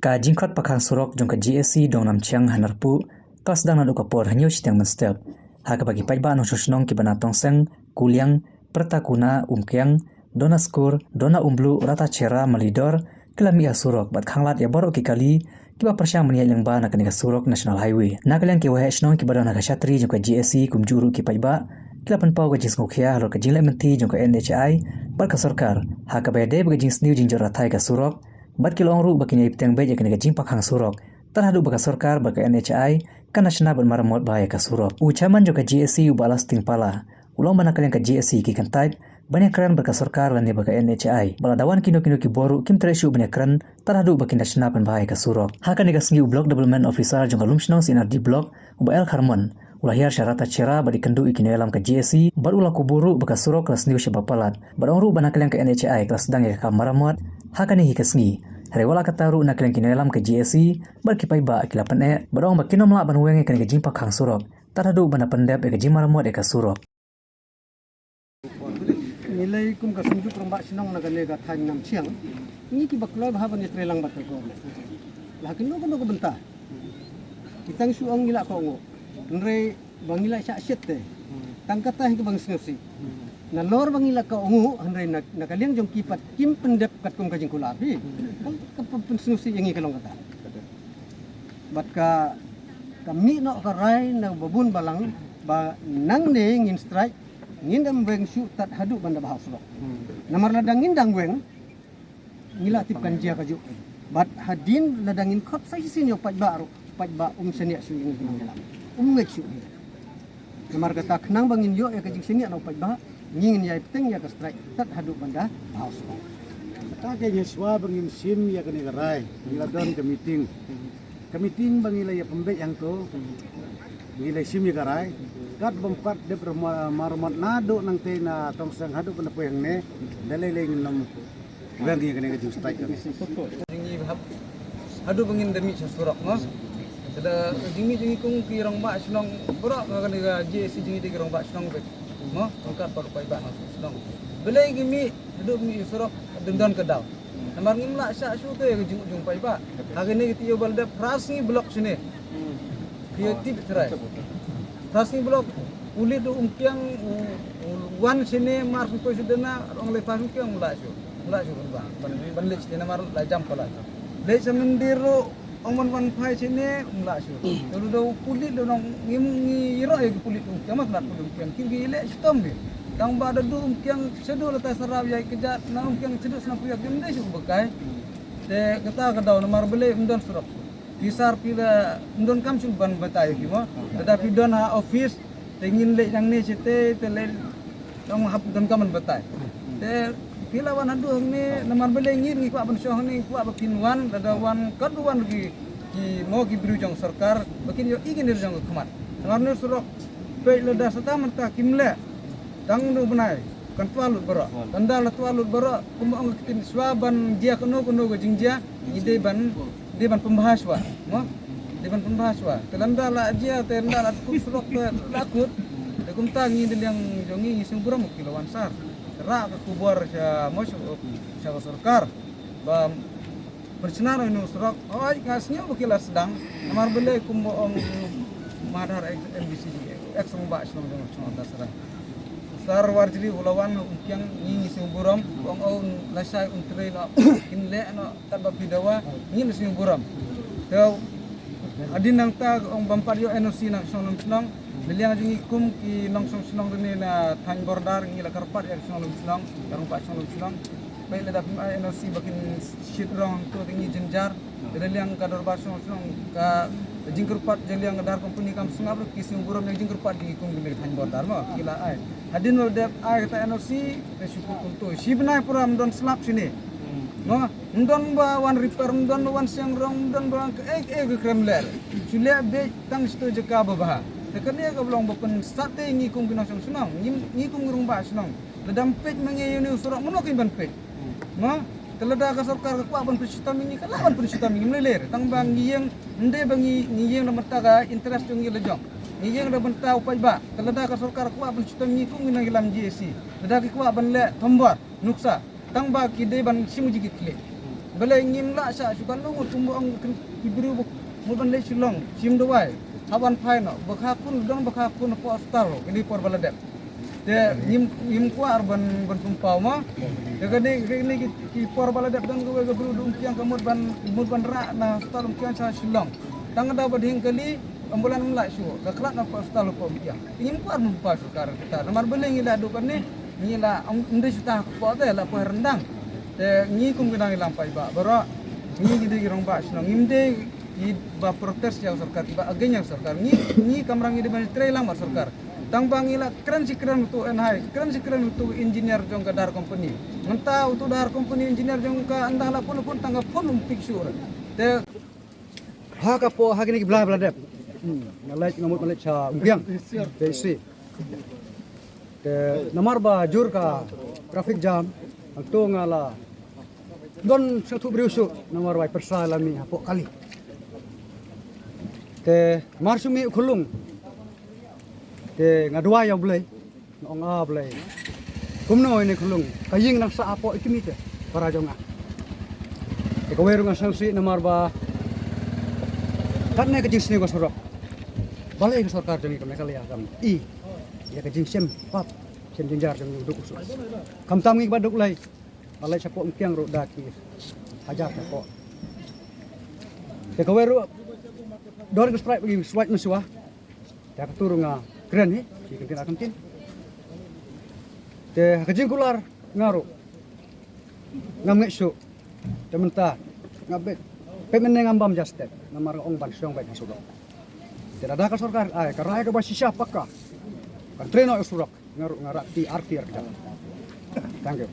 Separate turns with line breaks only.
Ka jingkot pakhang surok jong ka GSC dong nam chiang hanarpu kas dang nadu kapor hanyo sitang menstep. Haka bagi pajba no shoshnong ki banatong seng kuliang pertakuna umkyang dona skur dona umblu rata cera malidor kelami surok bat khanglat ya boro ki kali kiba persyang meniat yang ba nak ka surok national highway. Nakaliang ki wahe shnong ki badana ka shatri jong ka GSC kumjuru ki pajba kilapan pau ka jing ngokhia halo ka jing menti jong ka NHI bar ka sarkar haka bayade ba jing sniu jing jorathai ka surok bat kilong ru bakini ipteng beja kene gajing pakhang surok terhadap baka sarkar baka NHI kan nasional bermaramot bahaya ka surok ucaman joka GSC ubalas tingpala ulong mana kalian ka GSC ki kantai banyak keren baka sarkar lan baka NHI baladawan kino ki boru kim tresu banyak keren terhadap baki nasional bahaya ka surok haka nega sengi block development officer jonga lumshnong sinar di block ubael harmon ulahir syarata cera badi kendu ikini alam ke GSC bar ulah kuburu baka surok kelas niu syabapalat barong ru bana kalian ke NHI kelas dang ya ka maramot haka ni hikasngi Rewala kataru nak kalian kini alam ke GSC berkipai ba kilapan barong bakino melak ban wenge kan gajing pakhang surok taradu bana pendep e gajing maramot e ka surok
nilai kum ka sunjuk rambak sinong na gane ga thang nam chiang ni ki baklo bha ban trelang bat ko lakin no ko benta kitang su ang ngila ko ngo nre bangila sya syete tangkata hi bang sngsi na lor bangila ka ungu hanre nakaliang jong kipat kim pendep kat kum kajing kulabi ka sngsi yangi kalong kata bat ka kami no ka rai na babun balang ba nang ne ngin strike ngindam weng su tat hadu banda bahas lo namar ladang ngindang weng ngila tipkan jia kaju bat hadin ladangin khot sai sinyo pajba senia su ngi ngila ngek su namar kata knang bangin yo ya kajing senia no pajba ngingin ya peteng ya ka strike tat hadu banda bahas lo
ta ke nyeswa bangin sim ya kene garai ngila don ke meeting bangila ya pembek yang to ngila sim ya garai kat bempat de marmat nado nang te na tong sang hadu pena poyang ne dalele nam bangi kene ke strike
jingi hadu bangin demi surak no ada jingi kung kirang ba snong bro kan ga JC jingi de kirang ba snong be no angkat par pai ba snong bele gimi hadu mi surak dendan ke daw namar ngimla sya su te jing jung pai ba agene tiyo balde prasni blok sini tiyo tip cerai prasni blok ulit umkyang wan sini mar ko sudena ong le fasu kyang mula su ba ban le sini mar la jam pala le samendiro ong wan phai sini mula su do kulit do nong ngim ngiro e kulit umkyang mas lat umkyang kiri le stom be tang ba do umkyang sedo la tasarab ya kejat na umkyang sedo sana puya gemde su bekai te kata ka daw mar bele undon surap kisar pila undon kam sun ban batai ki mo tetapi don ha office tengin le yang ni sete te le tong hap don kam batai te pila wan adu ni namar bele ngir ngi kwa ban shoh ni kwa bakin wan ada wan kaduan ki mo ki bru jong sarkar bakin yo igin dir jong khamat namar ni surok pe le da sata manta kimle tang do banai kan tualut baro tanda la tualut baro kumong kitin swaban dia kono ga jingjia ide ban pembahaswa mo deban pembahaswa telanda la dia tenda la kusrok lakut de kumta ngi de yang jongi sing buram kilowan sar ra ka kubur sa mo sa sarkar ba bersenar inu surok oi kasnya bakila sedang amar bele kumbo ong madar MBC eksong ba sno dasara sar warjili ulawan umkyang ngi sing buram ong on lasai untre no inle no tabak bidawa ngi sing buram teo adin nang ta ong bampar yo NOC nang sonong biliang jingi kum ki nong sonong dene na thang bordar ngi la karpat ya sonong karung pa sonong bai le da NOC bakin shitrong to ngi jenjar deliang kador ba sonong ka jingkerpat jeliang dar company kam singap ki sing buram yang jingkerpat di kum ngi thang bordar mo kila ai hadin no dep ai kata NOC te syukur kuntu sibnai puram don slap sini no ndon ba wan repair ndon wan siang rong ndon ba ke kremler sule be tang sto jeka ba tekane ka blong bapen sate ngi kum binong sunong ngi kum ngurung ba sunong ledam pej mangi yuni surak monokin ban pej no telada ka sarkar ka ban prisita mingi ka lawan prisita mingi mleler tang bang ngiyeng nde bangi ngiyeng na mata ka interest ngi lejong ngiyeng da benta upai ba telada ka sarkar ka ban prisita mingi kum ngi ngilam GSC telada ki ka ban le tombor nuksa tang ba ki de ban simuji ki kle Balai ngim la sa sukan lo tumbu ang ibru mo ban le silong sim dawai haban phai no bakha kun dong bakha kun po star ini por baladep te ngim kuar ban tumpau ma de gani ki por baladep dong go go bru dum kiang kamut ban ra na star kiang sa silong tang da bading kali ambulan la su ka krak na po star po kiang ngim kuar mun pa sukar kita nomor balai ngila do kan ni la undai suta po te la po rendang te ngi kum ginang lampai ba bara ngi gidi girong ba snong ngimde i ba protes yang sarkar ba agen yang sarkar ngi kamrang ide ban tre lamar sarkar tang bangila keren tu enhai keren tu engineer jong ka dar company menta tu dar company engineer jong ka anda la pun tangga pun picture te ha ka po ha gini bla bla dep nalai ngamut malai cha umpiang te si te namar ba jur ka traffic jam ang tu ngala don satu beriusuk nomor wai persalami hapo kali te marsumi khulung te ngadua ya blai nong a blai kumno ini khulung kaying nang sa apo ikimite para jonga te kaweru nga sanksi nomor ba katne kajing sini ko sorok balai ke sarkar jongi kami kali akam I ya kajing sem pap sem jinjar jongi duk usus kam tam ngi baduk lai balai sapo mkiang ro daki hajar sapo te kaweru dor ke sprite bagi swat mesua ya keturu nga keren ni ikan akan tin te kajing kular ngaru ngam ngesu tementa ngabet pemene ngambam jastet namar ong ban syong baik sudah tidak ada ka sarkar ai karai ka basisya pakka kan treno usurak ngaru ngarak ti arti arti thank you